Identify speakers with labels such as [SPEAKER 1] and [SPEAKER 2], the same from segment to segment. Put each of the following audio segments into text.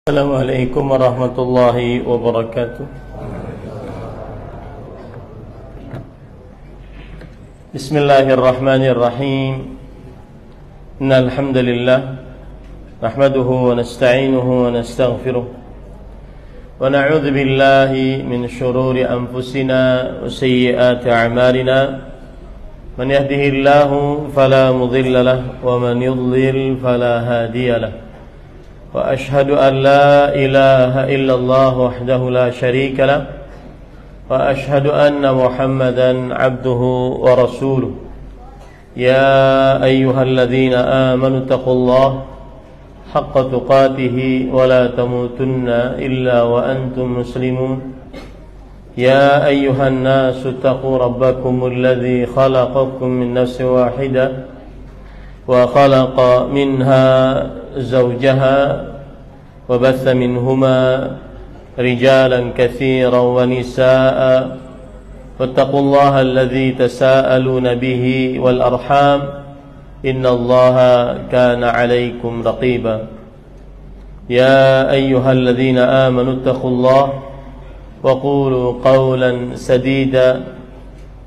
[SPEAKER 1] Assalamualaikum warahmatullahi wabarakatuh. Bismillahirrahmanirrahim. Innal hamdalillah nahmaduhu wa nasta'inuhu wa nastaghfiruh wa na'udzu billahi min shururi anfusina wa sayyiati a'malina. Man yahdihillahu fala mudilla lahu wa man yudlil fala hadiya lahu. وأشهد أن لا إله إلا الله وحده لا شريك له وأشهد أن محمدا عبده ورسوله يا أيها الذين آمنوا اتقوا الله حق تقاته ولا تموتن إلا وأنتم مسلمون يا أيها الناس اتقوا ربكم الذي خلقكم من نفس واحدة وخلق منها زوجها وبث منهما رجالا كثيرا ونساء واتقوا الله الذي تساءلون به والأرحام إن الله كان عليكم رقيبا يا أيها الذين آمنوا اتقوا الله وقولوا قولا سديدا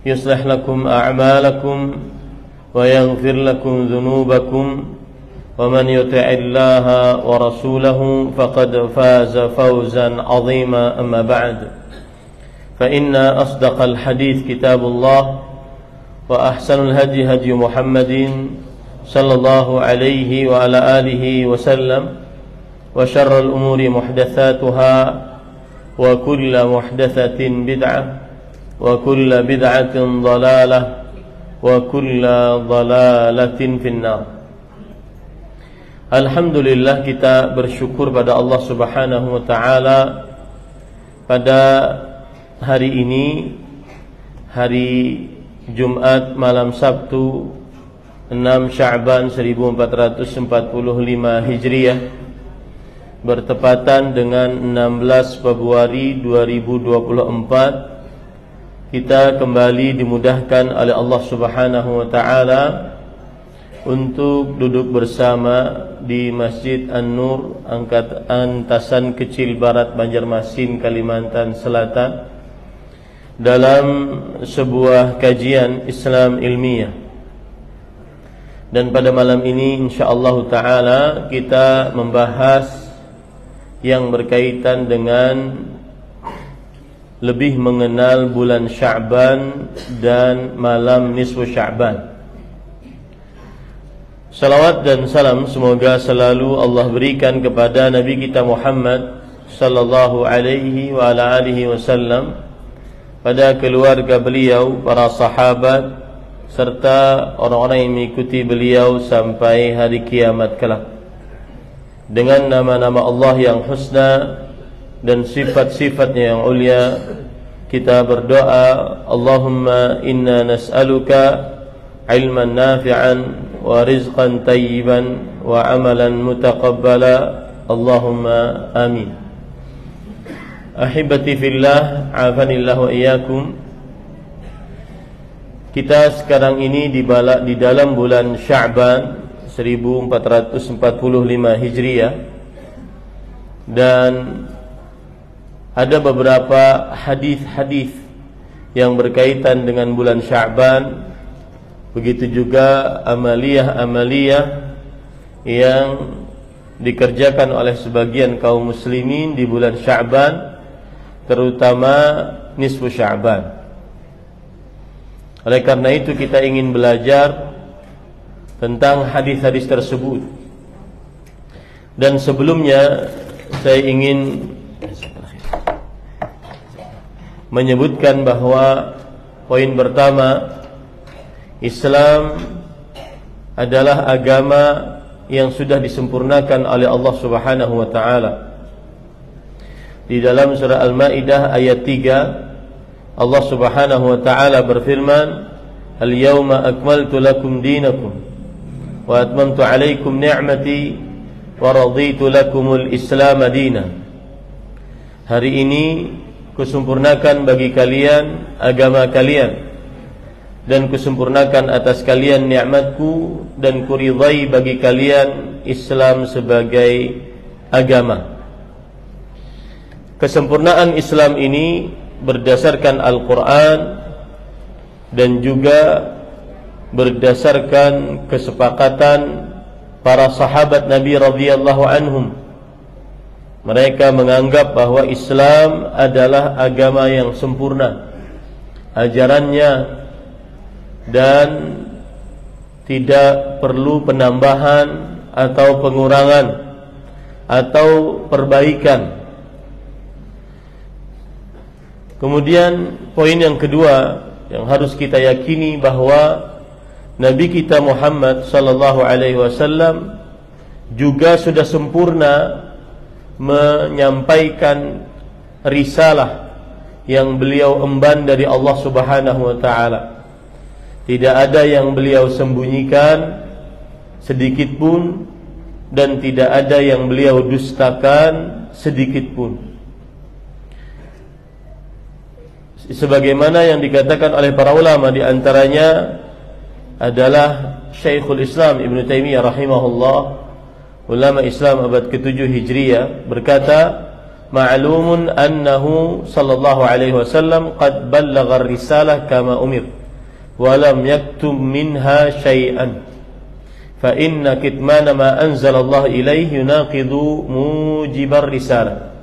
[SPEAKER 1] يصلح لكم أعمالكم ويغفر لكم ذنوبكم ومن يطع الله ورسوله فقد فاز فوزا عظيما أما بعد فإن أصدق الحديث كتاب الله وأحسن الهدي هدي محمد صلى الله عليه وعلى آله وسلم وشر الأمور محدثاتها وكل محدثة بدعة وكل بدعة ضلالة وكل ضلالة في النار. Alhamdulillah, kita bersyukur pada Allah Subhanahu wa taala pada hari ini, hari Jumat malam Sabtu 6 Sya'ban 1445 Hijriah, bertepatan dengan 16 Februari 2024. Kita kembali dimudahkan oleh Allah Subhanahu wa taala untuk duduk bersama di Masjid An-Nur, Antasan Kecil Barat, Banjarmasin, Kalimantan Selatan, dalam sebuah kajian Islam ilmiah. Dan pada malam ini insyaallah taala kita membahas yang berkaitan dengan lebih mengenal bulan Sya'ban dan malam nisfu Sya'ban. Salawat dan salam semoga selalu Allah berikan kepada Nabi kita Muhammad sallallahu alaihi wa ala alihi wasallam, pada keluarga beliau, para sahabat, serta orang-orang yang mengikuti beliau sampai hari kiamat kelak. Dengan nama-nama Allah yang husna dan sifat-sifatnya yang ulia, kita berdoa, Allahumma inna nas'aluka ilman nafi'an wa rizqan tayyiban wa amalan mutaqabbala, Allahumma amin. Ahibati fillah, afanillah wa iyyakum. Kita sekarang ini di dalam bulan Sya'ban 1445 Hijriah, dan ada beberapa hadis-hadis yang berkaitan dengan bulan Sya'ban. Begitu juga amaliyah-amaliyah yang dikerjakan oleh sebagian kaum muslimin di bulan Sya'ban, terutama nisfu Sya'ban. Oleh karena itu kita ingin belajar tentang hadis-hadis tersebut. Dan sebelumnya saya ingin menyebutkan bahwa poin pertama, Islam adalah agama yang sudah disempurnakan oleh Allah Subhanahu wa taala. Di dalam surah Al-Maidah ayat 3, Allah Subhanahu wa taala berfirman, "Al-yauma akmaltu lakum dinakum wa atmamtu 'alaikum ni'mati wa raditu lakumul Islam dinan." Hari ini kusempurnakan bagi kalian agama kalian, dan kusempurnakan atas kalian nikmatku, dan kuridai bagi kalian Islam sebagai agama. kesempurnaan Islam ini berdasarkan Al-Quran dan juga berdasarkan kesepakatan para sahabat Nabi radhiyallahu anhum. Mereka menganggap bahwa Islam adalah agama yang sempurna ajarannya dan tidak perlu penambahan atau pengurangan atau perbaikan. Kemudian poin yang kedua yang harus kita yakini bahwa Nabi kita Muhammad sallallahu alaihi wasallam juga sudah sempurna menyampaikan risalah yang beliau emban dari Allah Subhanahu wa taala. Tidak ada yang beliau sembunyikan sedikit pun dan tidak ada yang beliau dustakan sedikit pun. Sebagaimana yang dikatakan oleh para ulama, di antaranya adalah Syekhul Islam Ibn Taimiyah rahimahullah, ulama Islam abad ke-7 Hijriyah, berkata, ma'lumun annahu sallallahu alaihi wasallam qad ballagha ar-risalah kama umir wa lam yaktum minha syai'an fa inna kitmana ma anzalallahu ilaihi yunaqidu mujibar risalah.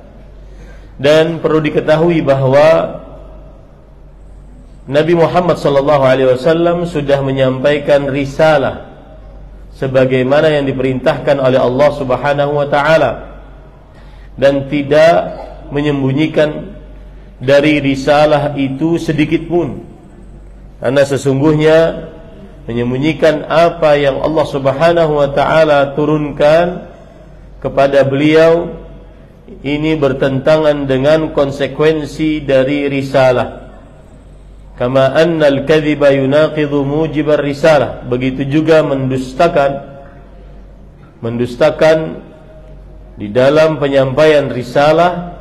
[SPEAKER 1] Dan perlu diketahui bahwa Nabi Muhammad sallallahu alaihi wasallam sudah menyampaikan risalah sebagaimana yang diperintahkan oleh Allah Subhanahu wa taala dan tidak menyembunyikan dari risalah itu sedikit pun. Karena sesungguhnya menyembunyikan apa yang Allah Subhanahu wa taala turunkan kepada beliau ini bertentangan dengan konsekuensi dari risalah. Kama annal kadhiba yunaqidhu mujibar risalah. Begitu juga mendustakan di dalam penyampaian risalah,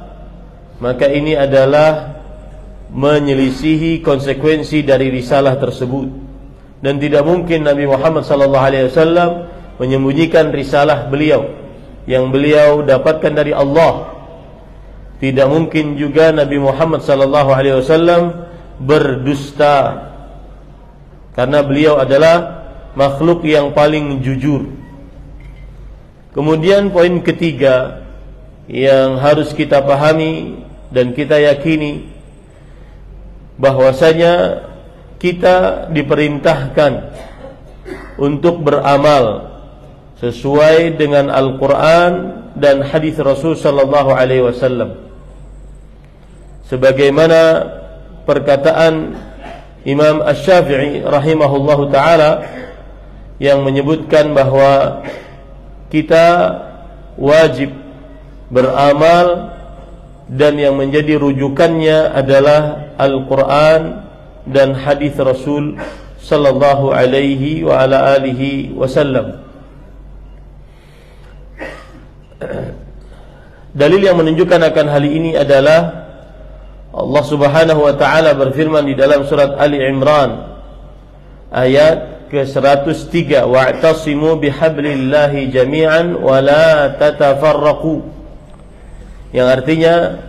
[SPEAKER 1] maka ini adalah menyelisihi konsekuensi dari risalah tersebut. Dan tidak mungkin Nabi Muhammad SAW menyembunyikan risalah beliau yang beliau dapatkan dari Allah. Tidak mungkin juga Nabi Muhammad SAW berdusta, karena beliau adalah makhluk yang paling jujur. Kemudian poin ketiga yang harus kita pahami dan kita yakini, bahwasanya kita diperintahkan untuk beramal sesuai dengan Al-Quran dan hadis Rasul sallallahu alaihi wasallam, sebagaimana perkataan Imam Asy-Syafi'i rahimahullahu taala yang menyebutkan bahwa kita wajib beramal dan yang menjadi rujukannya adalah Al-Quran dan hadis Rasul sallallahu alaihi wa ala alihi wasallam. Dalil yang menunjukkan akan hal ini adalah Allah Subhanahu wa taala berfirman di dalam surat Ali Imran ayat ke-103, wa'tasimu bihablillahi jami'an wa la tatafarraqu, yang artinya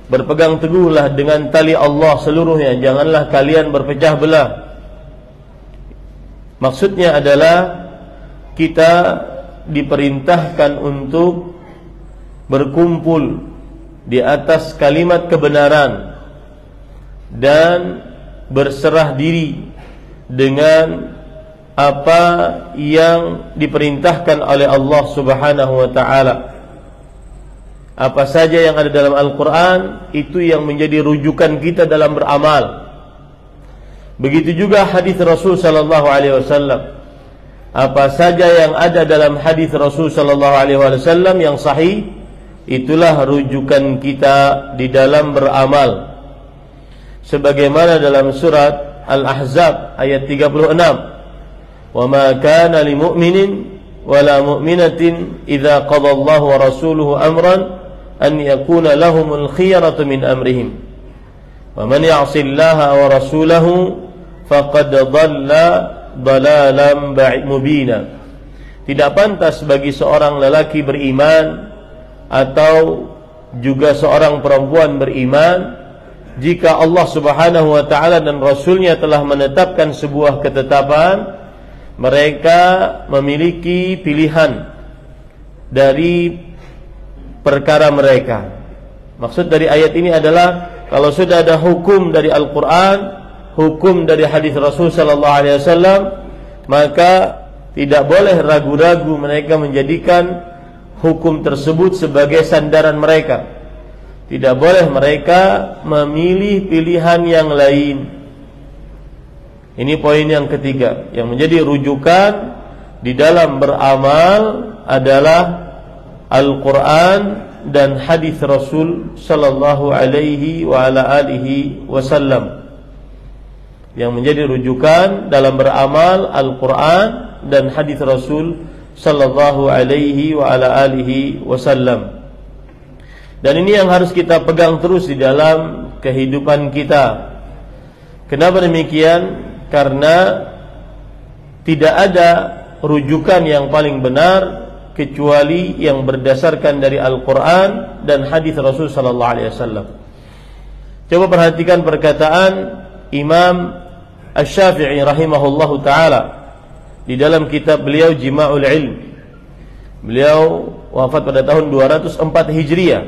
[SPEAKER 1] berpegang teguhlah dengan tali Allah seluruhnya, janganlah kalian berpecah belah. Maksudnya adalah kita diperintahkan untuk berkumpul di atas kalimat kebenaran dan berserah diri dengan apa yang diperintahkan oleh Allah Subhanahu wa taala. Apa saja yang ada dalam Al-Quran, itu yang menjadi rujukan kita dalam beramal. Begitu juga hadis Rasul sallallahu alaihi wasallam. Apa saja yang ada dalam hadis Rasul sallallahu alaihi wasallam yang sahih, itulah rujukan kita di dalam beramal. Sebagaimana dalam surat Al-Ahzab ayat 36, wa ma kana lil mu'minin wa la mu'minatin idza qada Allahu wa rasuluhu amran an yakuna lahumul khiyaratu min amrihim wa man ya'si Allaha wa rasulahu faqad dhalla dhalalan mubina. Tidak pantas bagi seorang lelaki beriman atau juga seorang perempuan beriman, jika Allah Subhanahu wa ta'ala dan Rasulnya telah menetapkan sebuah ketetapan, mereka memiliki pilihan dari perkara mereka. Maksud dari ayat ini adalah kalau sudah ada hukum dari Al-Quran, hukum dari hadis Rasul sallallahu alaihi wasallam, maka tidak boleh ragu-ragu mereka menjadikan hukum tersebut sebagai sandaran mereka. Tidak boleh mereka memilih pilihan yang lain. Ini poin yang ketiga. Yang menjadi rujukan di dalam beramal adalah Al-Quran dan hadis Rasul sallallahu alaihi wa ala alihi wasallam. Yang menjadi rujukan dalam beramal Al-Quran dan hadis Rasul sallallahu alaihi wa ala alihi wasallam. Dan ini yang harus kita pegang terus di dalam kehidupan kita. Kenapa demikian? Karena tidak ada rujukan yang paling benar kecuali yang berdasarkan dari Al-Quran dan hadis Rasul sallallahu alaihi wasallam. Coba perhatikan perkataan Imam Asy-Syafi'i rahimahullahu taala di dalam kitab beliau Jima'ul Ilm. Beliau wafat pada tahun 204 Hijriah.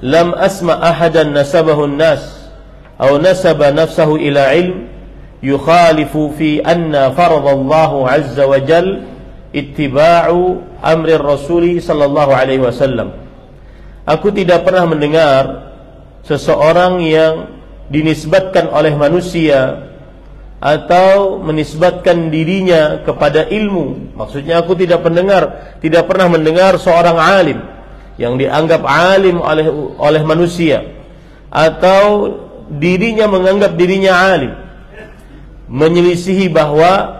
[SPEAKER 1] Lam asma ahadan nasabahu an-nas aw nasaba nafsahu ila ilm yukhalifu fi anna faradallahu azza wa jal ittiba'u amri rasuli sallallahu alaihi wasallam. Aku tidak pernah mendengar seseorang yang dinisbatkan oleh manusia atau menisbatkan dirinya kepada ilmu. Maksudnya aku tidak pernah mendengar seorang alim yang dianggap alim oleh manusia, atau dirinya menganggap dirinya alim, menyelisihi bahwa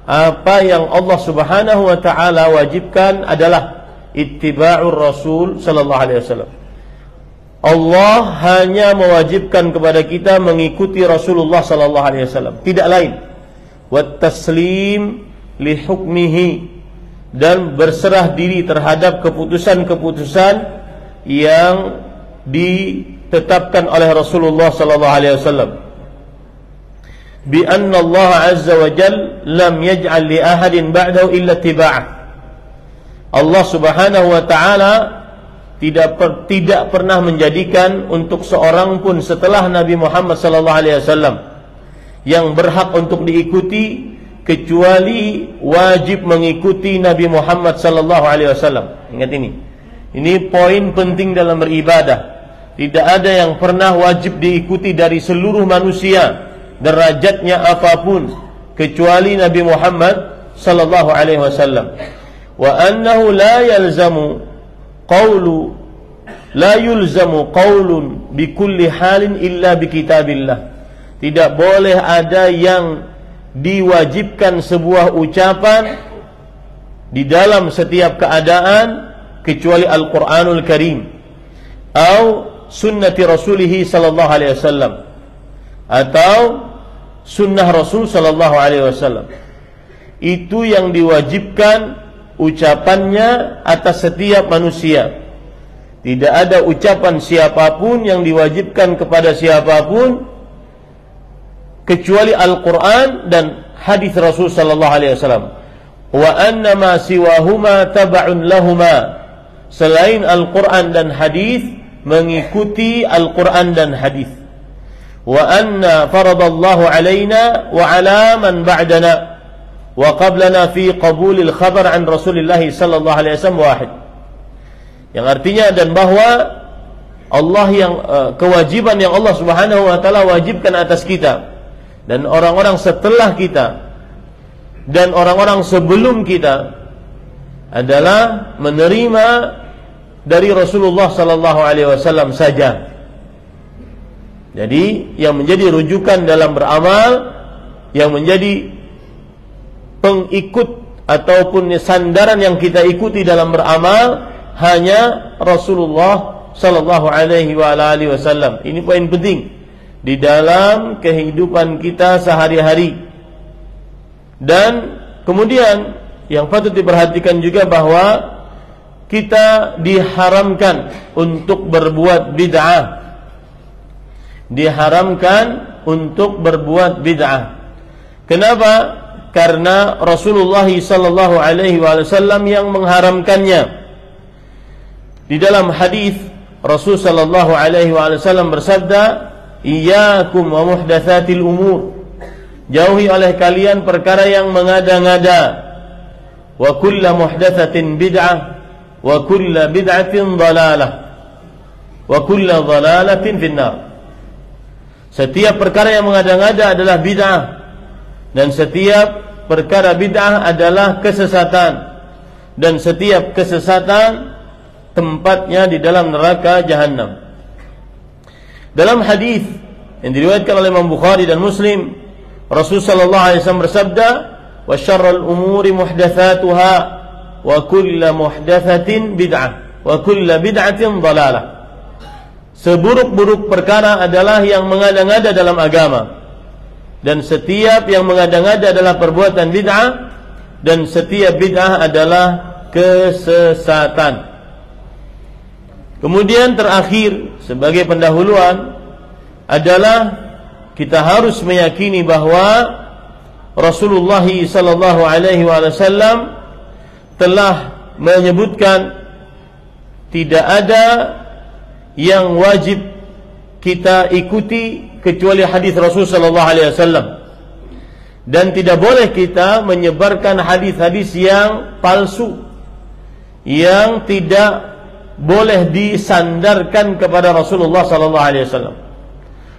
[SPEAKER 1] apa yang Allah Subhanahu wa ta'ala wajibkan adalah ittiba'ur Rasul sallallahu alaihi wasallam. Allah hanya mewajibkan kepada kita mengikuti Rasulullah sallallahu alaihi wasallam, tidak lain. Wat taslim li hukmihi, dan berserah diri terhadap keputusan-keputusan yang ditetapkan oleh Rasulullah sallallahu alaihi wasallam. Bi anna Allah azza wa jalla lam yaj'al li ahadin ba'dahu illa ittiba'ah. Allah Subhanahu wa taala tidak pernah menjadikan untuk seorang pun setelah Nabi Muhammad sallallahu alaihi wasallam yang berhak untuk diikuti kecuali wajib mengikuti Nabi Muhammad sallallahu alaihi wasallam. Ingat ini. Ini poin penting dalam beribadah. Tidak ada yang pernah wajib diikuti dari seluruh manusia, derajatnya apapun, kecuali Nabi Muhammad sallallahu alaihi wasallam. Wa annahu la yulzamu qaulun bi kulli halin illa bi kitabillah. Tidak boleh ada yang diwajibkan sebuah ucapan di dalam setiap keadaan kecuali Al-Quranul Karim atau sunnati Rasulih sallallahu alaihi wasallam, atau sunnah Rasul sallallahu alaihi wasallam. Itu yang diwajibkan ucapannya atas setiap manusia. Tidak ada ucapan siapapun yang diwajibkan kepada siapapun kecuali Al-Quran dan hadis Rasul sallallahu alaihi wasallam. Wa anna ma siwahuma tab'un lahuma. Selain Al-Quran dan hadis, mengikuti Al-Quran dan hadis. Wa anna faradallahu alaina wa ala man ba'dana wa qablana fi qabulil khabar an Rasulillah sallallahu alaihi wasallam wahid. Yang artinya, dan bahwa Allah yang kewajiban yang Allah Subhanahu wa taala wajibkan atas kita dan orang-orang setelah kita dan orang-orang sebelum kita adalah menerima dari Rasulullah sallallahu alaihi wasallam saja. Jadi yang menjadi rujukan dalam beramal, yang menjadi pengikut ataupun sandaran yang kita ikuti dalam beramal hanya Rasulullah sallallahu alaihi wasallam. Ini poin penting di dalam kehidupan kita sehari-hari. Dan kemudian yang patut diperhatikan juga bahwa kita diharamkan untuk berbuat bid'ah. Diharamkan untuk berbuat bid'ah. Kenapa? Karena Rasulullah sallallahu alaihi wasallam yang mengharamkannya. Di dalam hadis Rasul sallallahu alaihi wasallam bersabda, "Iyyakum wa muhdatsatil umur." Jauhi oleh kalian perkara yang mengada-ngada. Wa kullu muhdatsatin bid'ah wa kullu bid'atin dhalalah. Wa kullu dhalalatin finnar. Setiap perkara yang mengada-ngada adalah bid'ah, dan setiap perkara bid'ah adalah kesesatan, dan setiap kesesatan tempatnya di dalam neraka Jahannam. Dalam hadis yang diriwayatkan oleh Imam Bukhari dan Muslim, Rasul sallallahu alaihi wasallam bersabda, "Wa syarrul umuri muhdatsatuha wa kullu muhdatsatin bid'ah wa kullu bid'atin dhalalah." Seburuk-buruk perkara adalah yang mengada-ngada dalam agama, dan setiap yang mengada-ngada adalah perbuatan bid'ah, dan setiap bid'ah adalah kesesatan. Kemudian terakhir sebagai pendahuluan adalah kita harus meyakini bahwa Rasulullah sallallahu alaihi wasallam telah menyebutkan tidak ada yang wajib kita ikuti kecuali hadis Rasul sallallahu alaihi wasallam, dan tidak boleh kita menyebarkan hadis-hadis yang palsu yang tidak boleh disandarkan kepada Rasulullah sallallahu alaihi wasallam.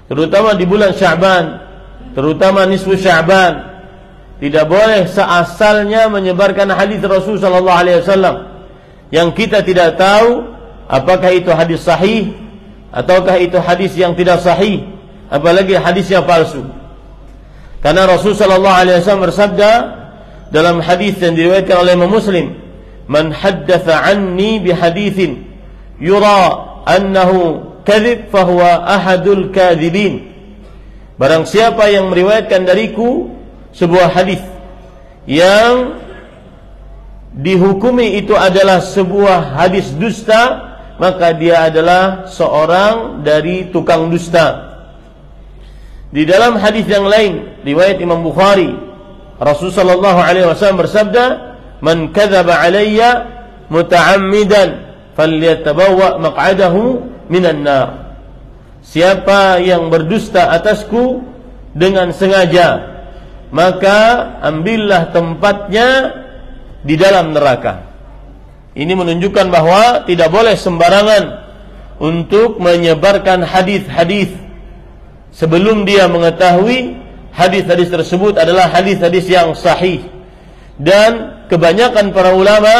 [SPEAKER 1] Terutama di bulan Sya'ban, terutama nisfu Sya'ban, tidak boleh seasalnya menyebarkan hadis Rasul sallallahu alaihi wasallam yang kita tidak tahu apakah itu hadis sahih ataukah itu hadis yang tidak sahih, apalagi hadis yang palsu. Karena Rasul sallallahu alaihi wasallam bersabda dalam hadis yang diriwayatkan oleh Imam Muslim, "Man haddatsa anni bihaditsin yura annahu kadzib fahuwa ahadul kadzibin." Barang siapa yang meriwayatkan dariku sebuah hadis yang dihukumi itu adalah sebuah hadis dusta, maka dia adalah seorang dari tukang dusta. Di dalam hadis yang lain riwayat Imam Bukhari, Rasul sallallahu alaihi wasallam bersabda, "Man kadzaba alayya muta'ammidan falyatabawwa maq'adahu minan nar." Siapa yang berdusta atasku dengan sengaja, maka ambillah tempatnya di dalam neraka. Ini menunjukkan bahwa tidak boleh sembarangan untuk menyebarkan hadis-hadis sebelum dia mengetahui hadis-hadis tersebut adalah hadis-hadis yang sahih. Dan kebanyakan para ulama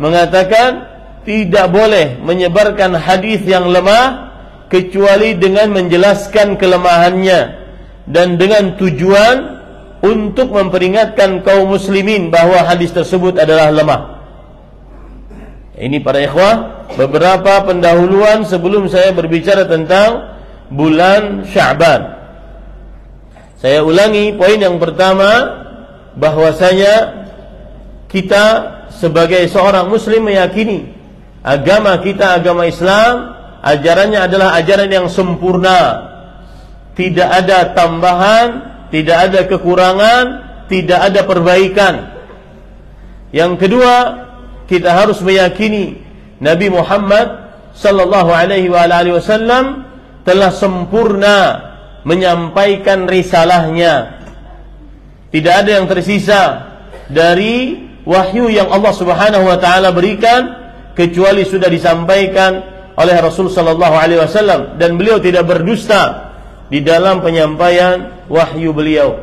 [SPEAKER 1] mengatakan tidak boleh menyebarkan hadis yang lemah kecuali dengan menjelaskan kelemahannya dan dengan tujuan untuk memperingatkan kaum muslimin bahwa hadis tersebut adalah lemah. Ini para ikhwah, beberapa pendahuluan sebelum saya berbicara tentang bulan Sya'ban. Saya ulangi poin yang pertama, bahwasanya kita sebagai seorang muslim meyakini agama kita, agama Islam, ajarannya adalah ajaran yang sempurna. Tidak ada tambahan, tidak ada kekurangan, tidak ada perbaikan. Yang kedua, kita harus meyakini Nabi Muhammad sallallahu alaihi wasallam telah sempurna menyampaikan risalahnya. Tidak ada yang tersisa dari wahyu yang Allah Subhanahu wa taala berikan kecuali sudah disampaikan oleh Rasul sallallahu alaihi wasallam, dan beliau tidak berdusta di dalam penyampaian wahyu beliau.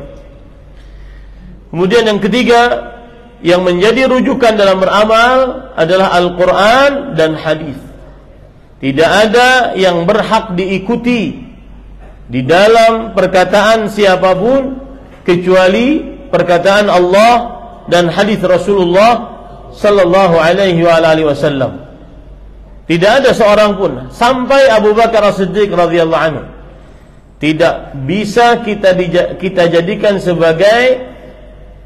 [SPEAKER 1] Kemudian yang ketiga, yang menjadi rujukan dalam beramal adalah Al-Quran dan hadis. Tidak ada yang berhak diikuti di dalam perkataan siapapun kecuali perkataan Allah dan hadis Rasulullah sallallahu alaihi wasallam. Tidak ada seorang pun, sampai Abu Bakar As-Siddiq radhiyallahu anhu, tidak bisa kita jadikan sebagai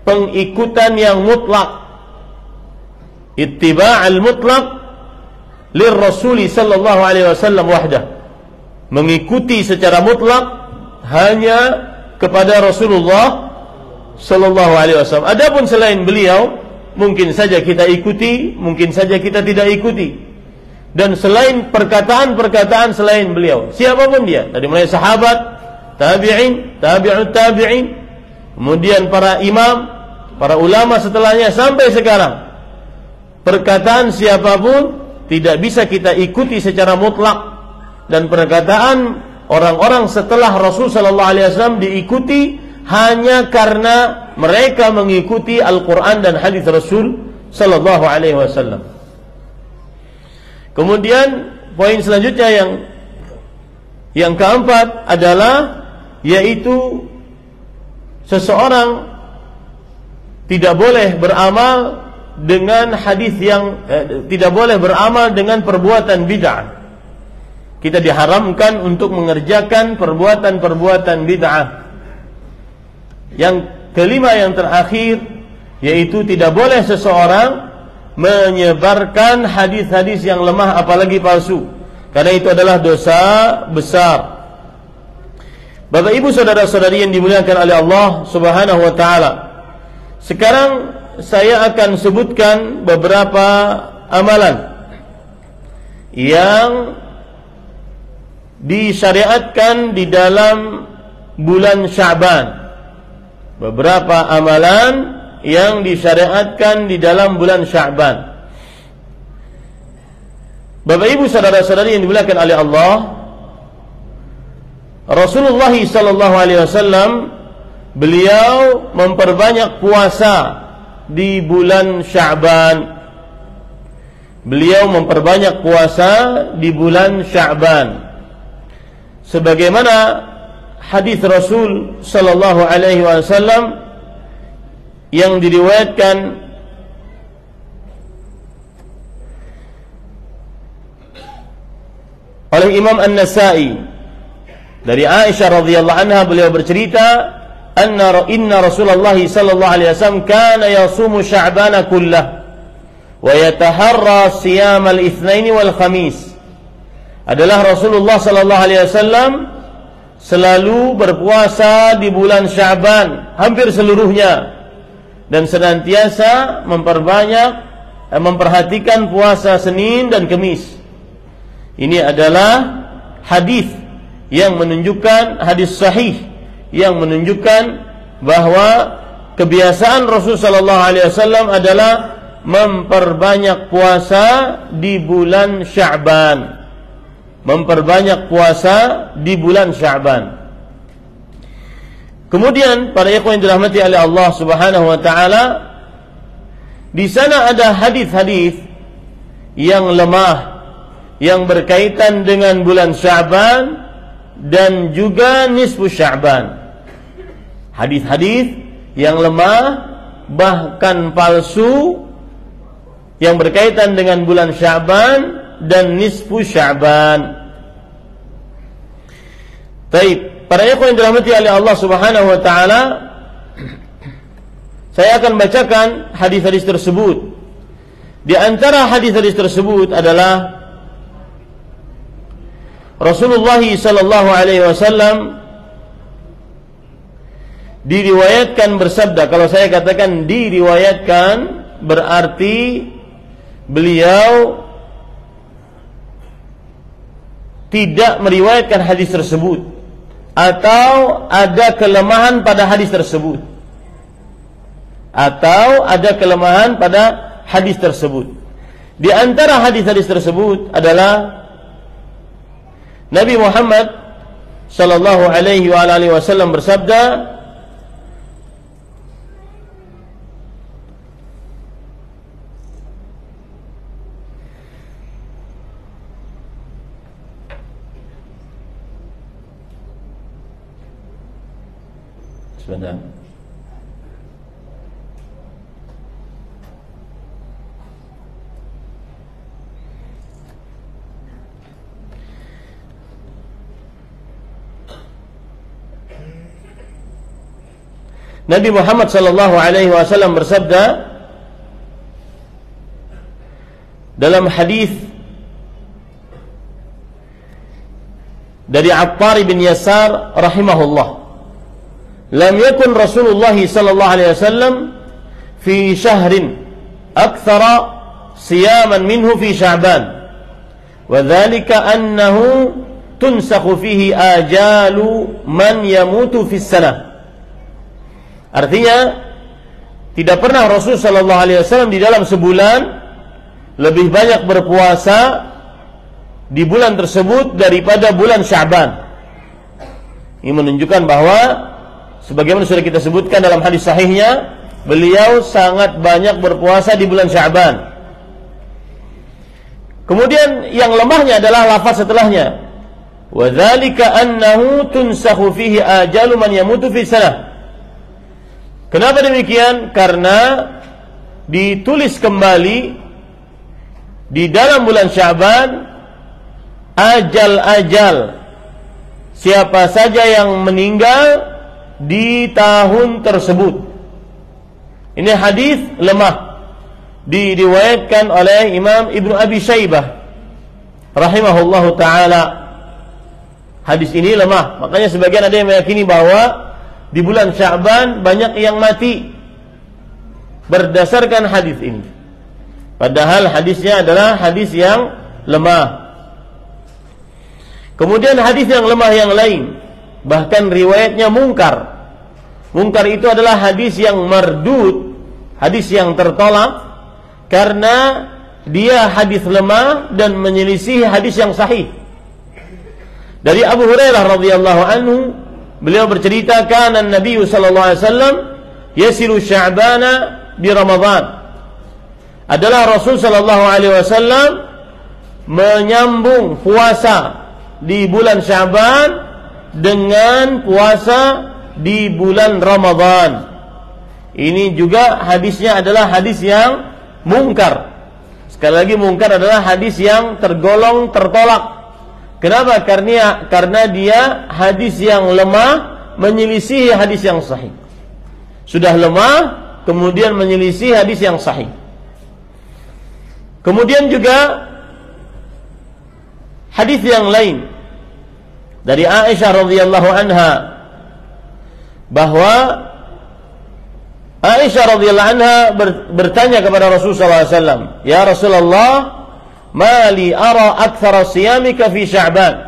[SPEAKER 1] pengikutan yang mutlak. Ittiba'al mutlak lirrasuli sallallahu alaihi wasallam wahdah, mengikuti secara mutlak hanya kepada Rasulullah sallallahu alaihi wasallam. Adapun selain beliau, mungkin saja kita ikuti, mungkin saja kita tidak ikuti. Dan selain perkataan-perkataan selain beliau, siapapun dia, dari mulai sahabat, tabi'in, tabi'ut tabi'in, kemudian para imam, para ulama setelahnya sampai sekarang, perkataan siapapun tidak bisa kita ikuti secara mutlak, dan perkataan orang-orang setelah Rasul sallallahu alaihi wasallam diikuti hanya karena mereka mengikuti Al-Quran dan hadis Rasul sallallahu alaihi wasallam. Kemudian poin selanjutnya yang keempat adalah yaitu seseorang tidak boleh beramal dengan hadis yang tidak boleh beramal dengan perbuatan bid'ah. Kita diharamkan untuk mengerjakan perbuatan-perbuatan bid'ah. Yang kelima, yang terakhir, yaitu tidak boleh seseorang menyebarkan hadis-hadis yang lemah apalagi palsu, karena itu adalah dosa besar. Bapak Ibu saudara-saudari yang dimuliakan oleh Allah Subhanahu wa taala, sekarang saya akan sebutkan beberapa amalan yang disyariatkan di dalam bulan Sya'ban. Beberapa amalan yang disyariatkan di dalam bulan Sya'ban. Bapak Ibu saudara-saudari yang dimuliakan oleh Allah, Rasulullah sallallahu alaihi wasallam beliau memperbanyak puasa di bulan Sya'ban. Beliau memperbanyak puasa di bulan Sya'ban. Sebagaimana hadis Rasul sallallahu alaihi wasallam yang diriwayatkan oleh Imam An-Nasa'i dari Aisyah radhiyallahu anha, beliau bercerita, inna Rasulullah sallallahu alaihi wasallam kana yasumu Sya'bana kullah wa yataharra siyam al-itsnain wal khamis. Adalah Rasulullah sallallahu alaihi wasallam selalu berpuasa di bulan Sya'ban hampir seluruhnya, dan senantiasa memperhatikan puasa Senin dan Kamis. Ini adalah hadis yang menunjukkan, hadis sahih yang menunjukkan bahwa kebiasaan Rasul sallallahu alaihi wasallam adalah memperbanyak puasa di bulan Sya'ban. Memperbanyak puasa di bulan Sya'ban. Kemudian para ikhwan yang dirahmati oleh Allah Subhanahu wa taala, di sana ada hadis-hadis yang lemah yang berkaitan dengan bulan Sya'ban dan juga nisfu Sya'ban. Hadis-hadis yang lemah bahkan palsu yang berkaitan dengan bulan Sya'ban dan nisfu Sya'ban. Baik, para ikhwan yang dirahmati oleh Allah Subhanahu wa taala, saya akan bacakan hadis-hadis tersebut. Di antara hadis-hadis tersebut adalah Rasulullah sallallahu alaihi wasallam diriwayatkan bersabda. Kalau saya katakan diriwayatkan, berarti beliau tidak meriwayatkan hadis tersebut, atau ada kelemahan pada hadis tersebut, atau ada kelemahan pada hadis tersebut. Di antara hadis-hadis tersebut adalah Nabi Muhammad sallallahu alaihi wa alihi wasallam bersabda, sebentar. Nabi Muhammad sallallahu alaihi wasallam bersabda dalam hadis dari Attar bin Yasar rahimahullah, lam yakun Rasulullah sallallahu alaihi wasallam fi syahrin aktsara siyaman minhu fi Sya'ban, wa dzalika annahu tunsakhu fihi ajalu man yamutu fi sanah. Artinya, tidak pernah Rasul sallallahu alaihi wasallam di dalam sebulan lebih banyak berpuasa di bulan tersebut daripada bulan Sya'ban. Ini menunjukkan bahwa sebagaimana sudah kita sebutkan dalam hadis sahihnya, beliau sangat banyak berpuasa di bulan Sya'ban. Kemudian yang lemahnya adalah lafaz setelahnya, wa dzalika annahu tunsakhu fihi ajalu man yamutu fi sanah. Kenapa demikian? Karena ditulis kembali di dalam bulan Sya'ban ajal-ajal siapa saja yang meninggal di tahun tersebut. Ini hadis lemah, diriwayatkan oleh Imam Ibnu Abi Syaibah rahimahullahu taala. Hadis ini lemah, makanya sebagian ada yang meyakini bahwa di bulan Sya'ban banyak yang mati berdasarkan hadis ini, padahal hadisnya adalah hadis yang lemah. Kemudian hadis yang lemah yang lain, bahkan riwayatnya mungkar. Mungkar itu adalah hadis yang mardud, hadis yang tertolak, karena dia hadis lemah dan menyelisih hadis yang sahih. Dari Abu Hurairah radhiyallahu anhu, beliau bercerita, kana Nabi sallallahu alaihi wasallam yasilu Sya'bana bi Ramadan. Adalah Rasul sallallahu alaihi wasallam menyambung puasa di bulan Sya'ban dengan puasa di bulan Ramadan. Ini juga hadisnya adalah hadis yang mungkar. Sekali lagi, mungkar adalah hadis yang tergolong tertolak. Kenapa? Karena dia hadis yang lemah menyelisih hadis yang sahih. Sudah lemah, kemudian menyelisih hadis yang sahih. Kemudian juga hadis yang lain dari Aisyah radhiyallahu anha, bahwa Aisyah radhiyallahu anha bertanya kepada Rasulullah SAW, ya Rasulullah, ma li ara aktsara siyamika fi Sya'ban.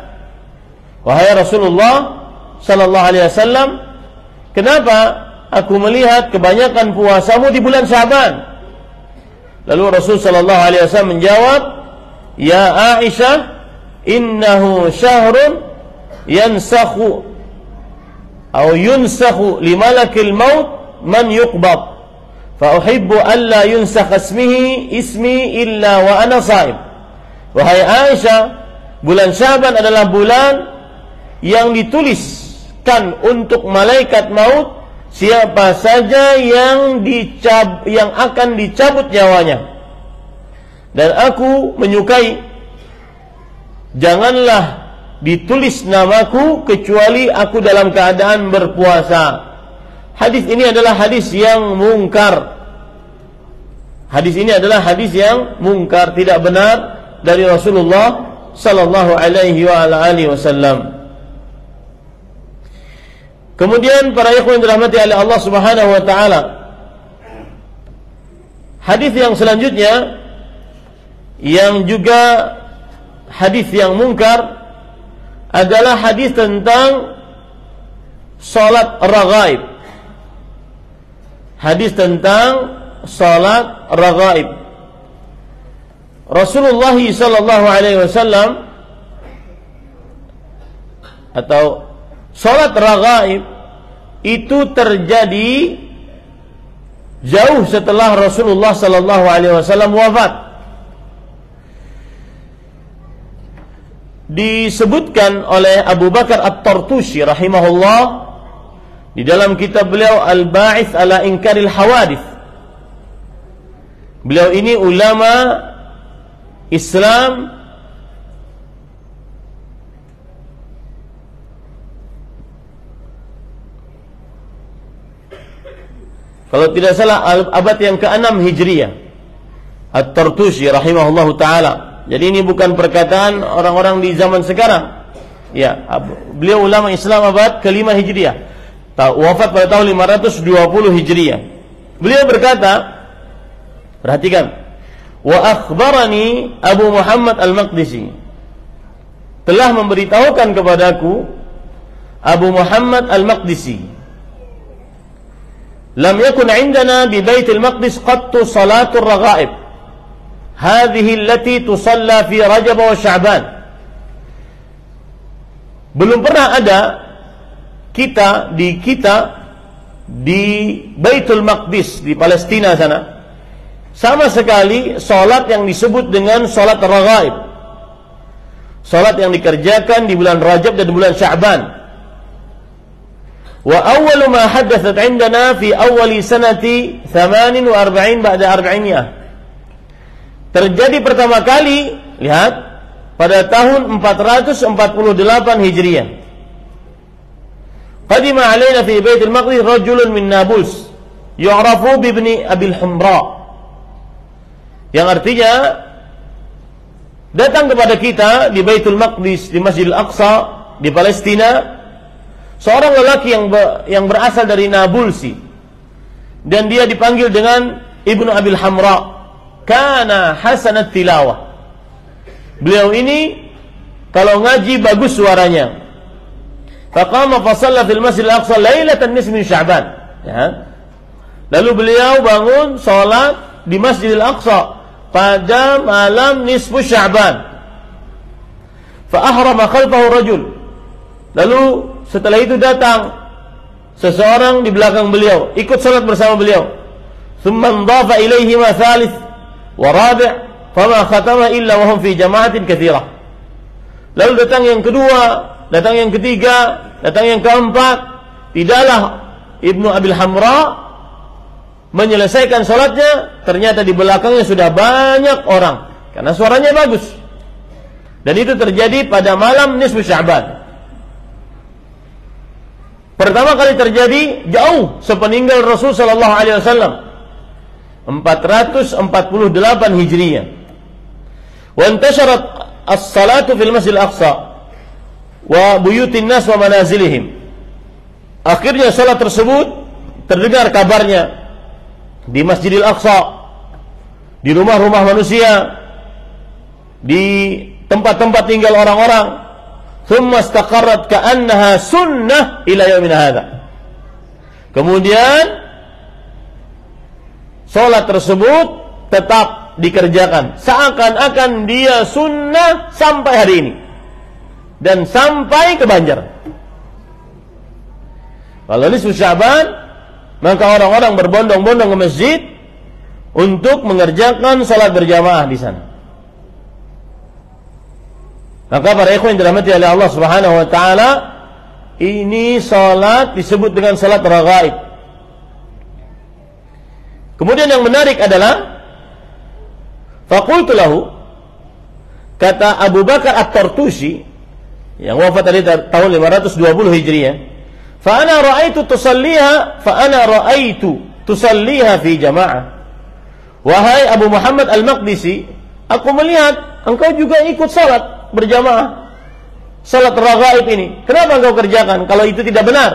[SPEAKER 1] Wahai Rasulullah sallallahu alaihi wasallam, kenapa aku melihat kebanyakan puasamu di bulan Sya'ban? Lalu Rasul sallallahu alaihi wasallam menjawab, ya Aisyah, innahu syahrun yansakhu atau yunsakhu li malakil maut man yuqbad, fa uhibbu alla yunsakh ismi illa wa ana shaim. Wahai Aisyah, bulan Sya'ban adalah bulan yang dituliskan untuk malaikat maut siapa saja yang akan dicabut nyawanya. Dan aku menyukai janganlah ditulis namaku kecuali aku dalam keadaan berpuasa. Hadis ini adalah hadis yang mungkar. Hadis ini adalah hadis yang mungkar, tidak benar dari Rasulullah sallallahu alaihi wa ala alihi wasallam. Kemudian para ikhwan dirahmati oleh Allah Subhanahu wa taala, hadis yang selanjutnya yang juga hadis yang mungkar adalah hadis tentang salat raghaib. Hadis tentang salat raghaib. Rasulullah sallallahu alaihi wasallam, atau salat raghaib itu terjadi jauh setelah Rasulullah sallallahu alaihi wasallam wafat. Disebutkan oleh Abu Bakar At-Tartushi rahimahullah di dalam kitab beliau Al-Ba'its ala Inkaril Hawadits. Beliau ini ulama Islam kalau tidak salah abad yang ke-6 Hijriah. At-Tartushi rahimahullahu taala. Jadi ini bukan perkataan orang-orang di zaman sekarang, Ya, beliau ulama Islam abad ke-5 Hijriah. Wafat pada tahun 520 Hijriah. Beliau berkata, perhatikan, wa akhbarani Abu Muhammad Al-Maqdisi, telah memberitahukan kepadaku Abu Muhammad Al-Maqdisi, lam yakun indana bi Baitul Maqdis qattu salatul raghaib hadhihi allati tusalla fi Rajab wa Sya'ban. Belum pernah ada kita di Baitul Maqdis di Palestina sana sama sekali salat yang disebut dengan salat raghaib, salat yang dikerjakan di bulan Rajab dan bulan Sya'ban. Wa awwalu ma haddathat indana fi awwali sanati 48 ba'da 400. Terjadi pertama kali, lihat, pada tahun 448 Hijriah. Qadima alaina fi Baitul Maqdis rajulun min Nablus yu'rafu bi ibni Abil Humra. Yang artinya datang kepada kita di Baitul Maqdis, di Masjidil Aqsa di Palestina, seorang lelaki yang berasal dari Nabulsi, dan dia dipanggil dengan Ibnu Abil Hamra. Kana hasanat tilawah. Beliau ini kalau ngaji bagus suaranya. Faqama fa shalla fil Masjidil Aqsa lailatan nisfi Sya'ban. Ya. Lalu beliau bangun salat di Masjidil Aqsa pada malam nisfu Sya'ban. Fa ahrama khalfahu rajul. Lalu setelah itu datang seseorang di belakang beliau, ikut salat bersama beliau. Thumma ndafa ilaihi ma thalith wa rabi' fama khatama illa wa hum fi jama'atin katsirah. Lalu datang yang kedua, datang yang ketiga, datang yang keempat. Tidaklah Ibnu Abil Hamra menyelesaikan salatnya, ternyata di belakangnya sudah banyak orang karena suaranya bagus. Dan itu terjadi pada malam nisfu Sya'ban. Pertama kali terjadi jauh sepeninggal Rasul sallallahu alaihi wasallam, 448 Hijriah. Wa intasharat as-salatu fil Masjidil Aqsa wa buyutin nas wa manazilihim. Akhirnya salat tersebut terdengar kabarnya di Masjidil Aqsa, di rumah-rumah manusia, di tempat-tempat tinggal orang-orang. Thumma istaqarrat ka'annaha sunnah ila yaumina hadza. Kemudian salat tersebut tetap dikerjakan seakan-akan dia sunnah sampai hari ini dan sampai ke Banjar. Kalau nisfu Sya'ban, maka orang-orang berbondong-bondong ke masjid untuk mengerjakan salat berjamaah di sana. Maka para ikhwan yang dirahmati oleh Allah Subhanahu wa taala, ini salat disebut dengan salat raghaib. Kemudian yang menarik adalah faqultu lahu, kata Abu Bakar At-Tartushi yang wafat tadi tahun 520 Hijriah, fa ana ra'aitu tusalliha fi jamaah. Wahai Abu Muhammad Al-Maqdisi, aku melihat engkau juga ikut salat berjamaah, salat raghaib ini. Kenapa engkau kerjakan kalau itu tidak benar?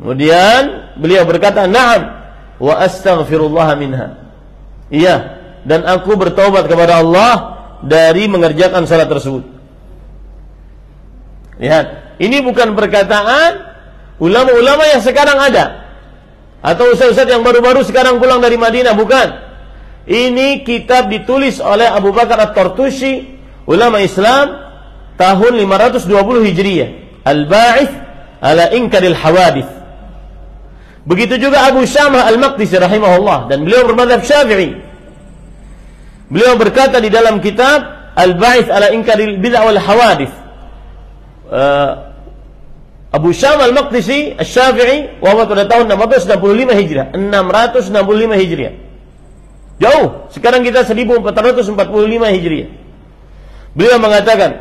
[SPEAKER 1] Kemudian beliau berkata, "Na'am wa astaghfirullah minha." Iya, dan aku bertaubat kepada Allah dari mengerjakan salat tersebut. Lihat, ini bukan perkataan ulama-ulama yang sekarang ada atau ustaz-ustaz yang baru-baru sekarang pulang dari Madinah, bukan. Ini kitab ditulis oleh Abu Bakar At-Tartushi, ulama Islam tahun 520 Hijriah, Al-Ba'its ala Inkaril Hawadits. Begitu juga Abu Syamah Al-Maqdisi rahimahullah, dan beliau bermadzhab Syafi'i. Beliau berkata di dalam kitab Al-Ba'its ala Inkaril Bid'ah wal Hawadits, Abu Syamah Al-Maqdisi Asy-Syafi'i wafat pada tahun 665 Hijriah, 665 Hijriah. Jauh, sekarang kita 1445 Hijriah. Beliau mengatakan,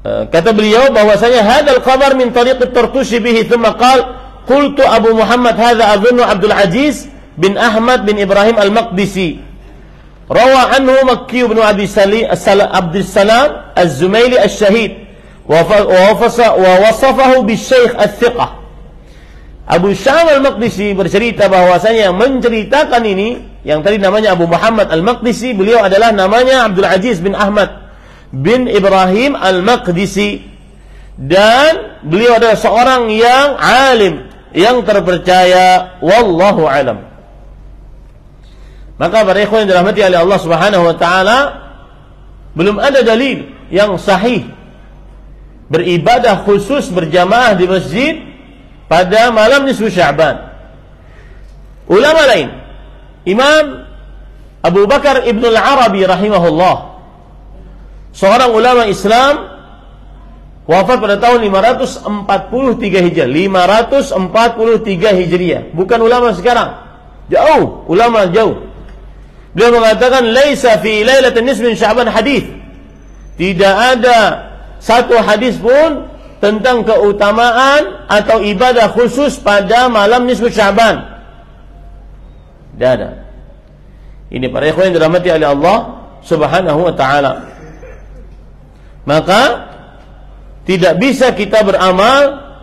[SPEAKER 1] kata beliau bahwasanya hadzal khabar min tariq at-Tartushi bihi, thumma qala qultu Abu Muhammad hadza adhunnu Abdul Aziz bin Ahmad bin Ibrahim al-Maqdisi. Rawa anhu Makki bin Abdussalam az-Zumaili asy-Syahid wa wasafahu bis-Syekh ats-Thiqah. Abu Syam al-Maqdisi bercerita bahwasanya yang menceritakan ini, yang tadi namanya Abu Muhammad al-Maqdisi, beliau adalah namanya Abdul Aziz bin Ahmad bin Ibrahim al-Maqdisi, dan beliau adalah seorang yang alim, yang terpercaya. Wallahu alam. Maka para ikhwan yang dirahmati oleh Allah Subhanahu wa taala, belum ada dalil yang sahih beribadah khusus berjamaah di masjid pada malam nisfu Sya'ban. Ulama lain, Imam Abu Bakar Ibn al-Arabi rahimahullah, seorang ulama Islam, wafat pada tahun 543 Hijriah. 543 Hijriah. Bukan ulama sekarang. Jauh, ulama jauh. Beliau mengatakan, "Laisa fi lailatin nisfi Sya'ban hadis." Tidak ada satu hadis pun tentang keutamaan atau ibadah khusus pada malam nisfu Sya'ban. Tidak ada. Ini para ikhwan yang dirahmati oleh Allah Subhanahu wa taala. Maka tidak bisa kita beramal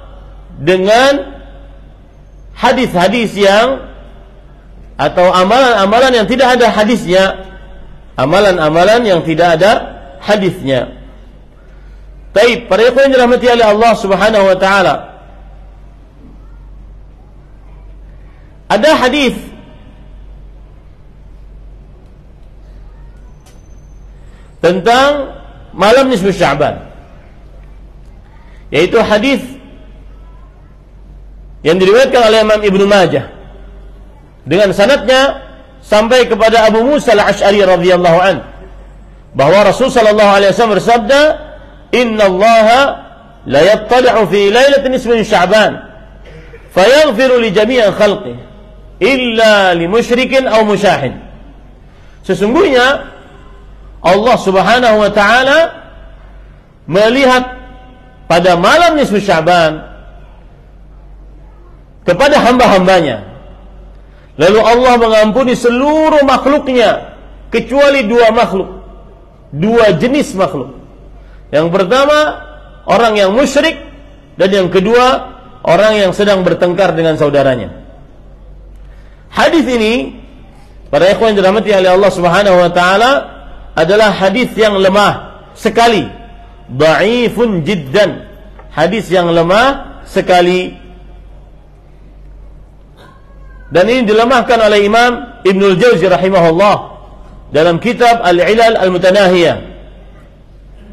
[SPEAKER 1] dengan hadis-hadis yang, atau amalan-amalan yang tidak ada hadisnya, amalan-amalan yang tidak ada hadisnya. Baik, para ikhwan yang dirahmati oleh Allah Subhanahu wa taala, ada hadis tentang malam nisfu Sya'ban, yaitu hadis yang diriwayatkan oleh Imam Ibnu Majah dengan sanadnya sampai kepada Abu Musa al-Asy'ari radhiyallahu an, bahwa Rasul sallallahu alaihi wasallam bersabda, "Innallaha la yattali'u fi lailatin nisfi Sya'ban fayaghfiru li jami'i khalqihi illa li musyrikin aw musyahin." Sesungguhnya Allah Subhanahu wa taala melihat pada malam nisfu Sya'ban kepada hamba-hambanya, lalu Allah mengampuni seluruh makhluknya kecuali dua jenis makhluk. Yang pertama, orang yang musyrik, dan yang kedua, orang yang sedang bertengkar dengan saudaranya. Hadis ini, para ikhwan yang dirahmati oleh Allah Subhanahu wa taala, adalah hadis yang lemah sekali, dhaifun jiddan, hadis yang lemah sekali. Dan ini dilemahkan oleh Imam Ibnul Jauzi rahimahullah dalam kitab Al-Ilal Al-Mutanahiyah,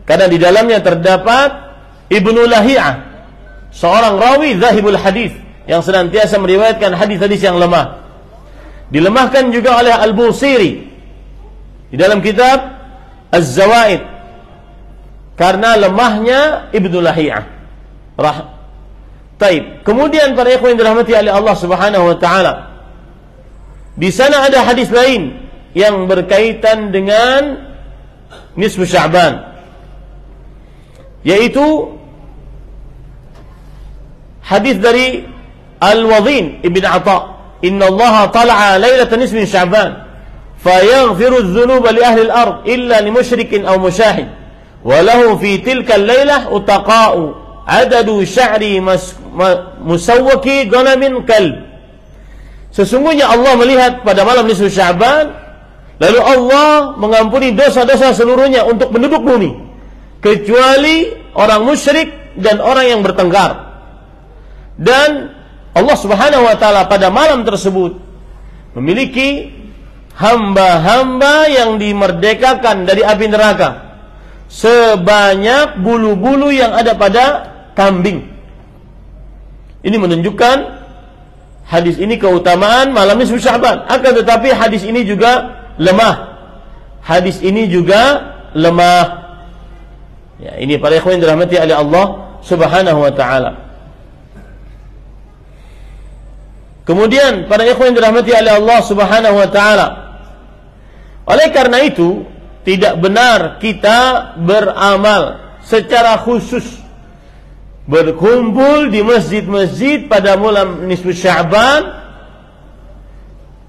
[SPEAKER 1] karena di dalamnya terdapat Ibnu Lahiyah, seorang rawi zahibul hadis yang senantiasa meriwayatkan hadis-hadis yang lemah. Dilemahkan juga oleh Al-Busiri di dalam kitab Az-Zawaid karena lemahnya Ibnu Lahiyah. Taib. Kemudian para ikhwan yang dirahmati oleh Allah Subhanahu wa taala, di sana ada hadis lain yang berkaitan dengan nisfu Sya'ban, yaitu hadis dari Al-Wadhin Ibn Atha, "Innallaha tala'a lailatan nisfi Sya'ban fayaghfiru adh-dhunuba li ahli al-ard illa li musyrikin aw musyahid wa lahu fi tilka al-lailah utaqa'u adadu sya'ri musawwaki ghanamin kalb." Sesungguhnya Allah melihat pada malam nisfu Sya'ban, lalu Allah mengampuni dosa-dosa seluruhnya untuk penduduk bumi, kecuali orang musyrik dan orang yang bertengkar. Dan Allah Subhanahu wa taala pada malam tersebut memiliki hamba-hamba yang dimerdekakan dari api neraka sebanyak bulu-bulu yang ada pada kambing. Ini menunjukkan hadis ini keutamaan malam nisfu Sya'ban. Akan tetapi hadis ini juga lemah. Hadis ini juga lemah. Ya, ini para ikhwan yang dirahmati oleh Allah Subhanahu wa taala. Kemudian para ikhwan yang dirahmati oleh Allah Subhanahu wa taala, oleh karena itu tidak benar kita beramal secara khusus berkumpul di masjid-masjid pada malam nisfu Sya'ban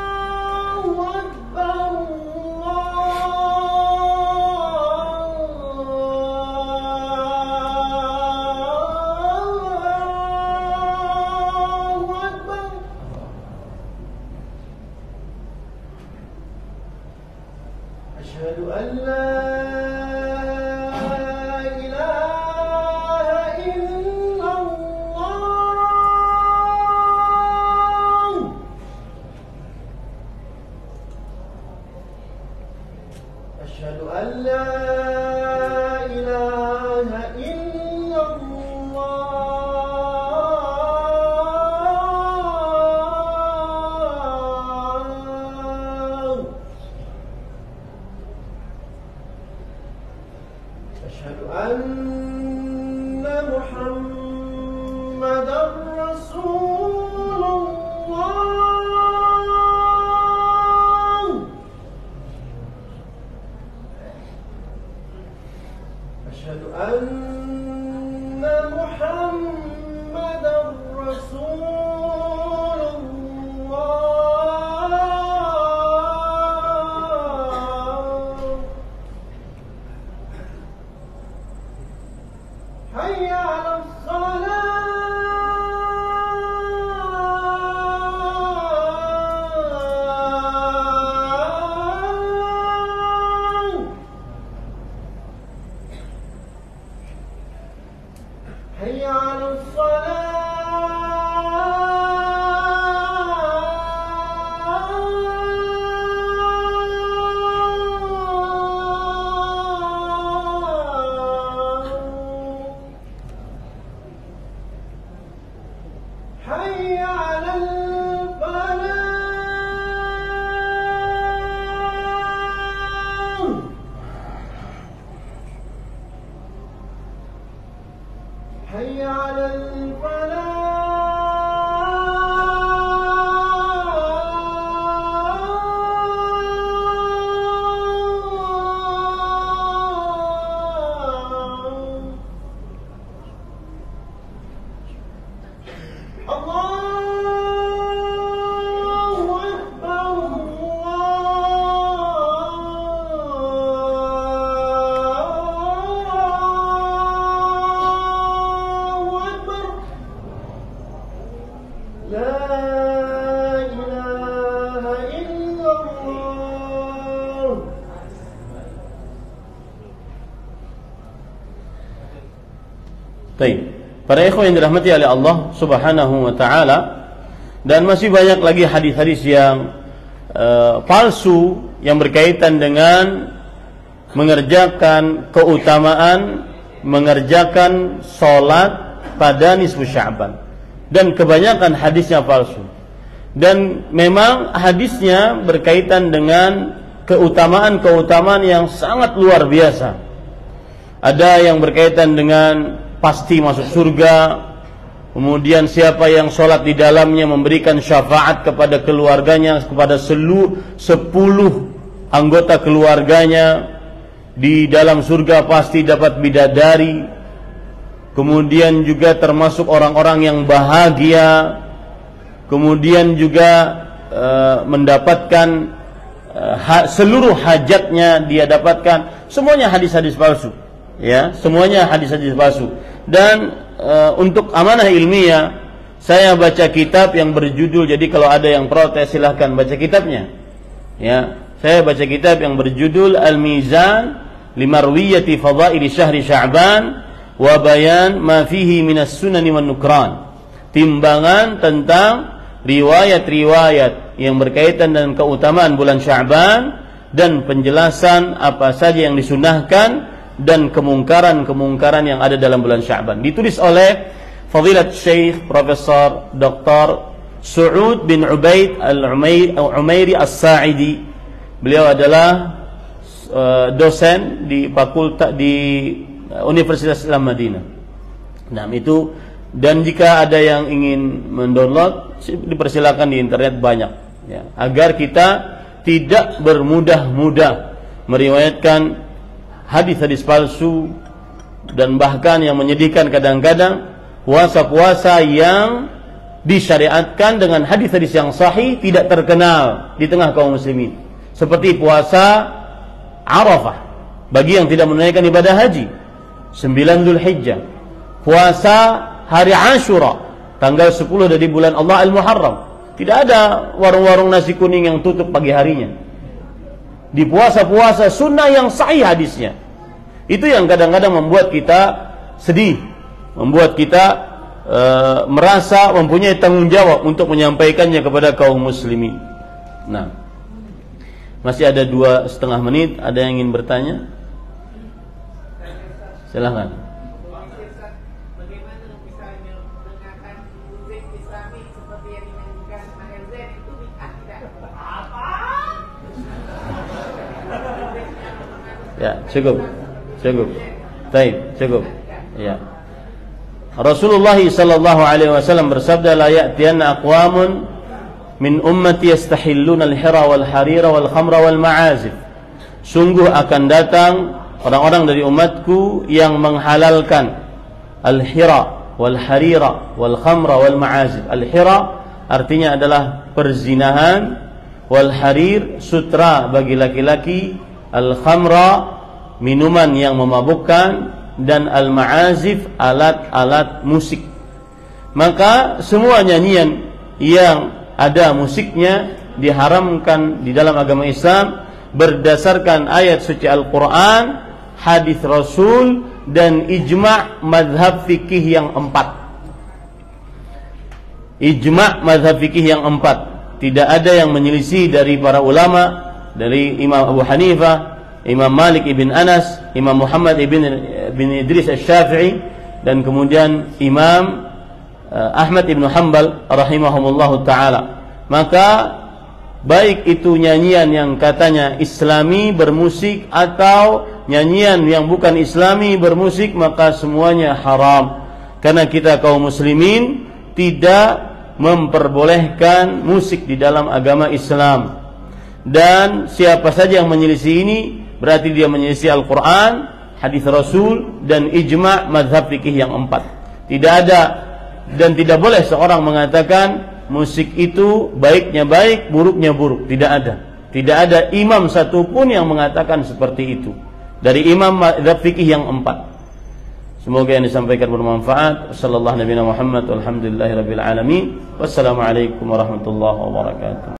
[SPEAKER 2] الله حي على الفلاح
[SPEAKER 1] Baik, para ikhwan yang dirahmati oleh Allah Subhanahu wa taala, dan masih banyak lagi hadis-hadis yang palsu yang berkaitan dengan mengerjakan keutamaan mengerjakan salat pada nisfu Sya'ban, dan kebanyakan hadisnya palsu. Dan memang hadisnya berkaitan dengan keutamaan-keutamaan yang sangat luar biasa. Ada yang berkaitan dengan pasti masuk surga, kemudian siapa yang sholat di dalamnya memberikan syafaat kepada keluarganya, kepada 10 anggota keluarganya di dalam surga pasti dapat bidadari. Kemudian juga termasuk orang-orang yang bahagia, kemudian juga mendapatkan seluruh hajatnya dia dapatkan. Semuanya hadis-hadis palsu, ya, semuanya hadis-hadis palsu. Dan untuk amanah ilmiah, saya baca kitab yang berjudul, jadi kalau ada yang protes silahkan baca kitabnya, ya. Saya baca kitab yang berjudul Al-Mizan limarwiyati fadaili syahri Sya'ban wa bayan ma fihi minas sunani wan nukran. Timbangan tentang riwayat-riwayat yang berkaitan dengan keutamaan bulan Sya'ban dan penjelasan apa saja yang disunahkan dan kemungkaran-kemungkaran yang ada dalam bulan Sya'ban. Ditulis oleh Fadilat Syekh Profesor Dr. Su'ud bin Ubaid Al-Umairi As-Sa'idi. Beliau adalah dosen di fakultas di Universitas Islam Madinah. Nah, itu, dan jika ada yang ingin mendownload, dipersilakan di internet banyak, ya, agar kita tidak bermudah-mudah meriwayatkan hadis-hadis palsu, dan bahkan yang menyedihkan kadang-kadang puasa-puasa yang disyariatkan dengan hadis-hadis yang sahih tidak terkenal di tengah kaum muslimin, seperti puasa Arafah bagi yang tidak menunaikan ibadah haji, 9 Dzulhijjah, puasa hari Asyura tanggal 10 dari bulan Allah Al-Muharram. Tidak ada warung-warung nasi kuning yang tutup pagi harinya. Di puasa-puasa sunnah yang sahih hadisnya. Itu yang kadang-kadang membuat kita sedih, membuat kita merasa mempunyai tanggung jawab untuk menyampaikannya kepada kaum muslimin. Nah, masih ada 2,5 menit. Ada yang ingin bertanya? Silahkan.
[SPEAKER 3] Bagaimana misalnya mendengarkan musik Islami seperti yang dinyanyikan ARZ itu bid'ah tidak?
[SPEAKER 1] Ya, cukup. Baik, cukup. Ya. Rasulullah sallallahu alaihi wasallam bersabda, la ya'tiyanna aqwamun min ummati yastahilluna al-hira wal harira wal khamra wal ma'azif. Sungguh akan datang orang-orang dari umatku yang menghalalkan al-hira wal harira wal khamra wal ma'azif. Al-hira artinya adalah perzinahan, wal harir sutra bagi laki-laki, al-khamra minuman yang memabukkan, dan al-ma'azif alat-alat musik. Maka semua nyanyian yang ada musiknya diharamkan di dalam agama Islam berdasarkan ayat suci Al-Quran, hadis Rasul, dan ijma' madhab fikih yang 4. ijma' mazhab fikih yang 4. Tidak ada yang menyelisih dari para ulama, dari Imam Abu Hanifah, Imam Malik ibn Anas, Imam Muhammad ibn Idris Asy-Syafi'i, dan kemudian Imam Ahmad ibn Hanbal rahimahumullahu ta'ala. Maka baik itu nyanyian yang katanya islami bermusik atau nyanyian yang bukan islami bermusik, maka semuanya haram. Karena kita kaum muslimin tidak memperbolehkan musik di dalam agama Islam. Dan siapa saja yang menyelisih ini berarti dia menyelisih Al-Quran, hadis Rasul, dan ijma' mazhab fikih yang 4. Tidak ada dan tidak boleh seorang mengatakan musik itu baiknya baik, buruknya buruk. Tidak ada. Tidak ada imam satupun yang mengatakan seperti itu dari imam mazhab fikih yang 4. Semoga yang disampaikan bermanfaat. Sallallahu Nabi Muhammad walhamdulillahirabbil alamin. Wassalamualaikum warahmatullahi wabarakatuh.